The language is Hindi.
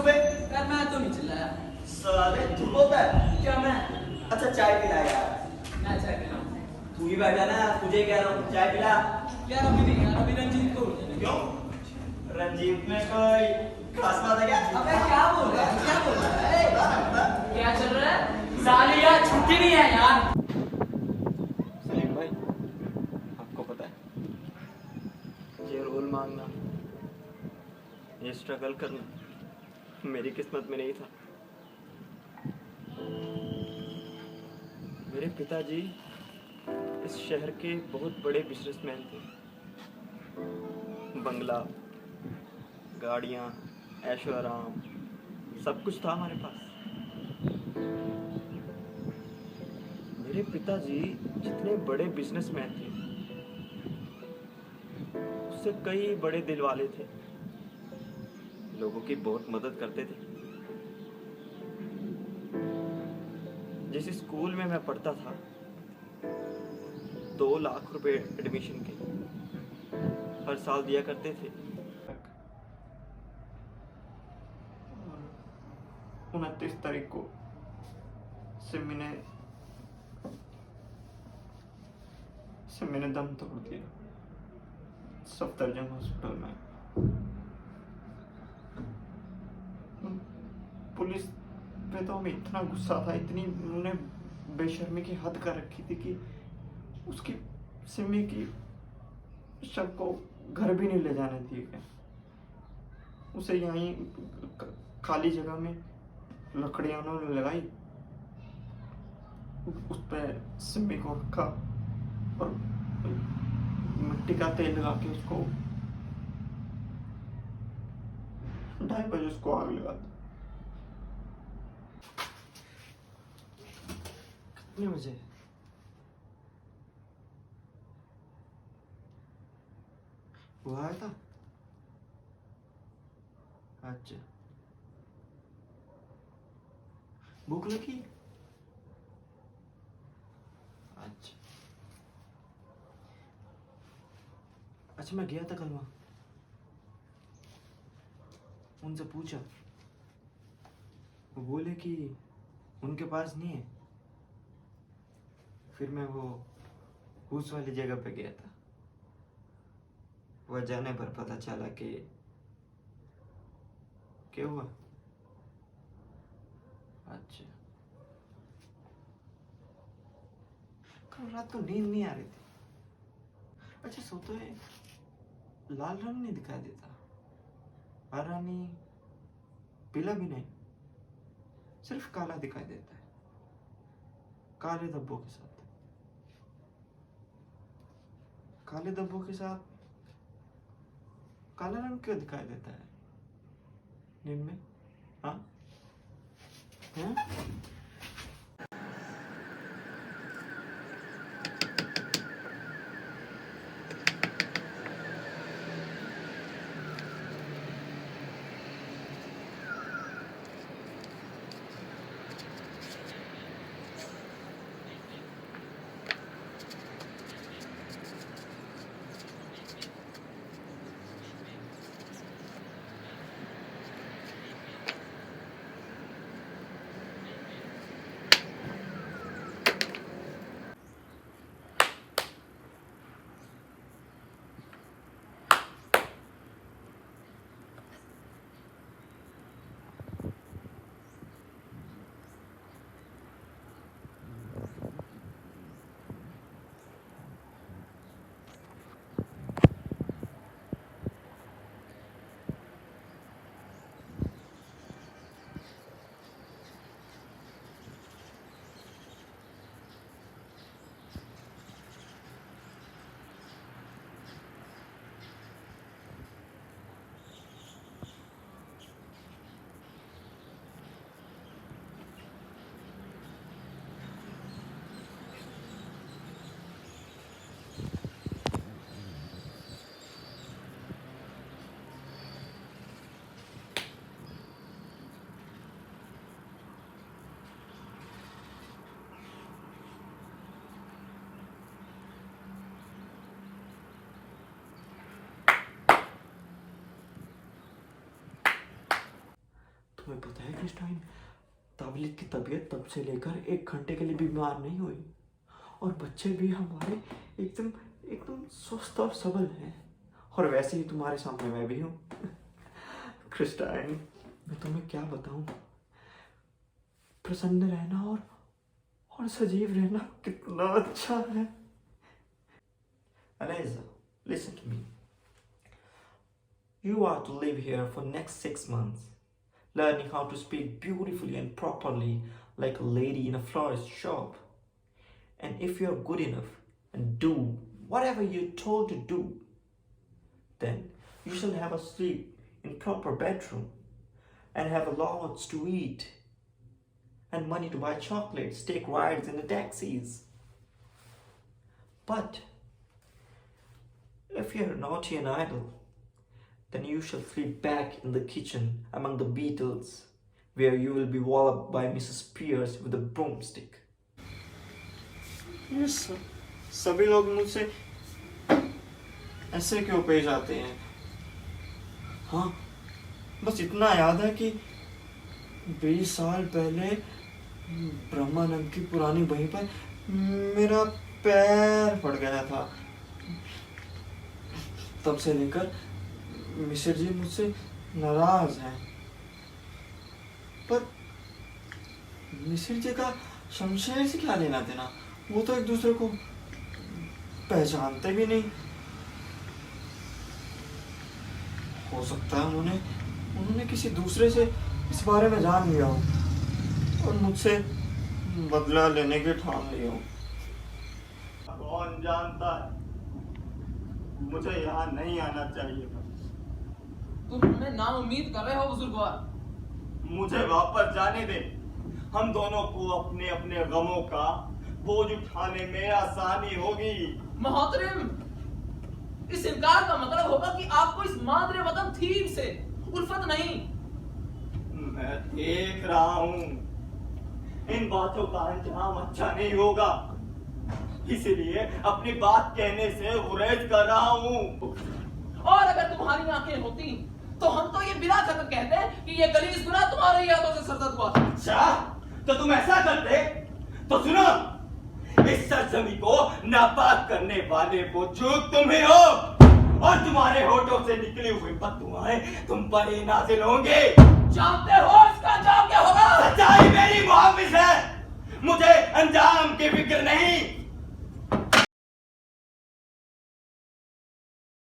सुबह? यार मैं तो नहीं चिल्लाया। साले झूठ बोलता है। क्या मैं? अच्छा चाय पिला यार। मैं चाय पिला। तू ही बैठा ना, तुझे कह रहा हूँ चाय पिला। यार अभी नहीं यार, अभी रंजीत को उठने दे। क्यों? रंजीत में कोई खास बात है क्या? अबे क्या बोल रहा है? क्या बोल रहा है? क्या चल रहा है? साले यार छुट्टी नहीं है यार। सलीम भाई, आपको पता है ये रोल मांगना, ये स्ट्रगल करना मेरी किस्मत में नहीं था। मेरे पिताजी इस शहर के बहुत बड़े बिजनेसमैन थे। बंगला, गाड़ियाँ, ऐशो आराम, सब कुछ था हमारे पास। मेरे पिताजी जितने बड़े बिजनेसमैन थे, उससे कई बड़े दिल वाले थे। लोगों की बहुत मदद करते थे। जिस स्कूल में मैं पढ़ता था, 2 लाख रुपए एडमिशन के हर साल दिया करते थे। 29 तारीख को सिमी ने दम तोड़ दिया सफदरजंग हॉस्पिटल में। पुलिस पे तो हमें इतना गुस्सा था, इतनी उन्होंने बेशर्मी की हद कर रखी थी कि उसकी सिमी की शव को घर भी नहीं ले जाने दिए गए। उसे यहीं खाली जगह में लकड़ियां उन्होंने लगाई, उस पर सिमी को रखा और मिट्टी का तेल लगा के उसको 2:30 बजे उसको आग लगा दी। कितने बजे? वो आया था? अच्छा, भूख लगी? अच्छा अच्छा, मैं गया था कल वहाँ, उनसे पूछा, वो बोले कि उनके पास नहीं है। फिर मैं वो उस वाली जगह पे गया था, वह जाने पर पता चला कि क्या हुआ। अच्छा, कल रात को नींद नहीं आ रही थी। अच्छा, सोते हुए लाल रंग नहीं दिखाई देता, हरा नहीं, पीला भी नहीं, सिर्फ काला दिखाई देता है, काले धब्बों के साथ। काले धब्बों के साथ काला रंग क्यों दिखाई देता है नींद में? हाँ हाँ? तुम्हें पता है क्रिस्टाइन, ताबलीग की तबीयत तब से लेकर 1 घंटे के लिए बीमार नहीं हुई, और बच्चे भी हमारे एकदम एकदम स्वस्थ और सबल हैं। और वैसे ही तुम्हारे सामने मैं भी हूँ। क्रिस्टाइन, मैं तुम्हें क्या बताऊं, प्रसन्न रहना और सजीव रहना कितना अच्छा है। Eliza, listen to me. You are to live here for next 6 months, learning how to speak beautifully and properly like a lady in a florist shop. And if you're good enough and do whatever you're told to do, then you shall have a sleep in proper bedroom and have lots to eat and money to buy chocolates, take rides in the taxis. But if you're naughty and idle, then you shall sleep back in the kitchen among the beetles, where you will be walloped by Mrs. Pierce with a broomstick. ये सभी लोग मुझसे ऐसे क्यों पेश आते हैं? हाँ, बस इतना याद है कि 20 साल पहले ब्रह्मानंद की पुरानी बही पर मेरा पैर फट गया था। तब से लेकर मिश्र जी मुझसे नाराज हैं। पर मिश्र जी का शमशेर से क्या लेना देना? वो तो एक दूसरे को पहचानते भी नहीं। हो सकता है उन्होंने किसी दूसरे से इस बारे में जान लिया हो और मुझसे बदला लेने की ठान ली हो। कौन जानता है, मुझे यहाँ नहीं आना चाहिए था। तुम हमें नाउम्मीद कर रहे हो बुजुर्गवार। मुझे वापस जाने दे। हम दोनों को अपने अपने गमों का बोझ उठाने में आसानी होगी। मोहतरम, इस इनकार का मतलब होगा कि आपको इस मादरे वतन थीव से उल्फत नहीं। मैं देख रहा हूँ इन बातों का अंजाम अच्छा नहीं होगा, इसीलिए अपनी बात कहने से गुरेज कर रहा हूँ। और अगर तुम्हारी आंखें होती तो हम तो ये बिला खतर कहते कि ये गलीज गुनाह तुम्हारे हाथों से सरजद हुआ। अच्छा, तो तुम ऐसा करते? तो सुनो, इस सरजमी को नापाक करने वाले वो चूक तुम ही हो, और तुम्हारे होठों से निकली हुई बददुआएं तुम पर ही नाज़िल होंगे। जानते हो इसका अंजाम क्या होगा? सच्चाई मेरी मुहाफिज है, मुझे अंजाम की फिक्र नहीं।